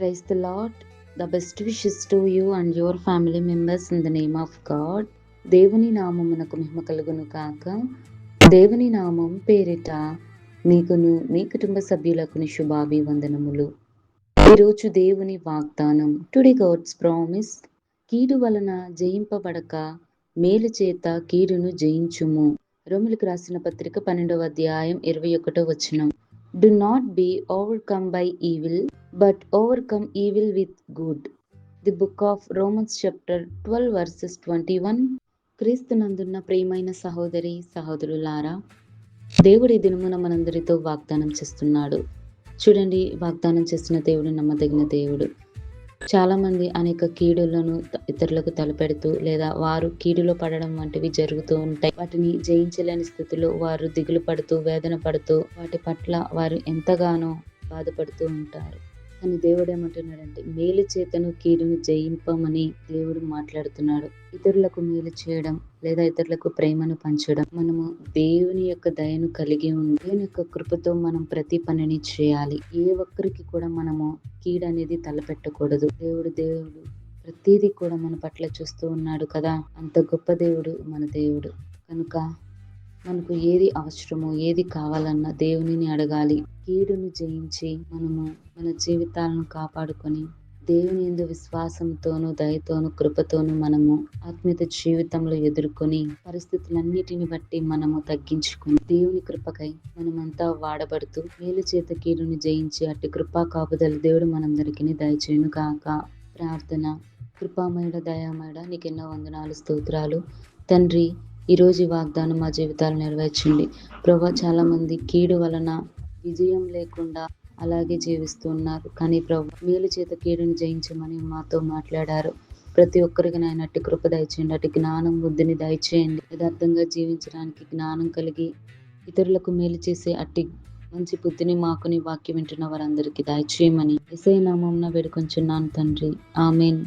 Praise the Lord. The best wishes to you and your family members in the name of God. దేవుని నామమునకు మహిమ కలుగును కాక. దేవుని నామం పేరిట మీకును మీ కుటుంబ సభ్యులకు శుభాభివందనములు. ఈరోజు దేవుని వాగ్దానం. Today God's promise. కీడు వలన జయింపబడక మేలు చేత కీడును జయించుము. రోమీయులకు రాసిన పత్రిక 12వ అధ్యాయం 21వ వచనం. Do not be overcome by evil, but overcome evil with good. The book of Romans chapter 12 verses 21. క్రీస్తునందున్న ప్రియమైన సహోదరి సహోదరులారా, దేవుడి దినమున మనందరితో వాగ్దానం చేస్తున్నాడు. చూడండి, వాగ్దానం చేసిన దేవుడు నమ్మదగిన దేవుడు. చాలా మంది అనేక కీడులను ఇతరులకు తలపెడుతూ లేదా వారు కీడులో పడడం వంటివి జరుగుతూ ఉంటాయి. వాటిని జయించలేని స్థితిలో వారు దిగులు పడుతూ వేదన పడుతూ వాటి పట్ల వారు ఎంతగానో బాధపడుతూ ఉంటారు. కానీ దేవుడు ఏమంటున్నాడంటే, మేలు చేతను కీడును జయింపమని దేవుడు మాట్లాడుతున్నాడు. ఇతరులకు మేలు చేయడం లేదా ఇతరులకు ప్రేమను పంచడం, మనము దేవుని యొక్క దయను కలిగి ఉండి దేవుని యొక్క కృపతో మనం ప్రతి పనిని చేయాలి. ఏ ఒక్కరికి కూడా మనము కీడు అనేది తలపెట్టకూడదు. దేవుడు ప్రతిదీ కూడా మన పట్ల చూస్తూ ఉన్నాడు కదా. అంత గొప్ప దేవుడు మన దేవుడు. కనుక మనకు ఏది అవసరమో ఏది కావాలన్నా దేవునిని అడగాలి. కీడును జయించి మనము మన జీవితాలను కాపాడుకొని దేవుని యందు విశ్వాసంతోనూ దయతోనూ కృపతోనూ మనము ఆత్మీయ జీవితంలో ఎదుర్కొని పరిస్థితులన్నిటిని బట్టి మనము తగ్గించుకొని దేవుని కృపకై మనమంతా వాడబడుతూ మేలు చేత కీడును జయించి అట్టి కృపా కాపుదల దేవుడు మనందరికీ దయచేయును కాక. ప్రార్థన. కృపామయుడ దయామయుడ, నీకెన్నో వందనాలు స్తోత్రాలు తండ్రి. ఈరోజు వాగ్దానం మా జీవితాలు నెరవేర్చండి ప్రభా. చాలా మంది కీడు వలన విజయం లేకుండా అలాగే జీవిస్తున్నారు. కానీ ప్రభు మేలు చేత కీడుని జయించమని మాతో మాట్లాడారు. ప్రతి ఒక్కరికి నాయన అట్టి కృప దయచేయండి. అటు జ్ఞానం బుద్ధిని దయచేయండి. యథార్థంగా జీవించడానికి జ్ఞానం కలిగి ఇతరులకు మేలు చేసే అట్టి మంచి బుద్ధిని మాకుని వాక్యం వింటున్న వారందరికీ దయచేయమని యేసయ్య నామమున వేడుకొంచున్నాను తండ్రి. ఆమేన్.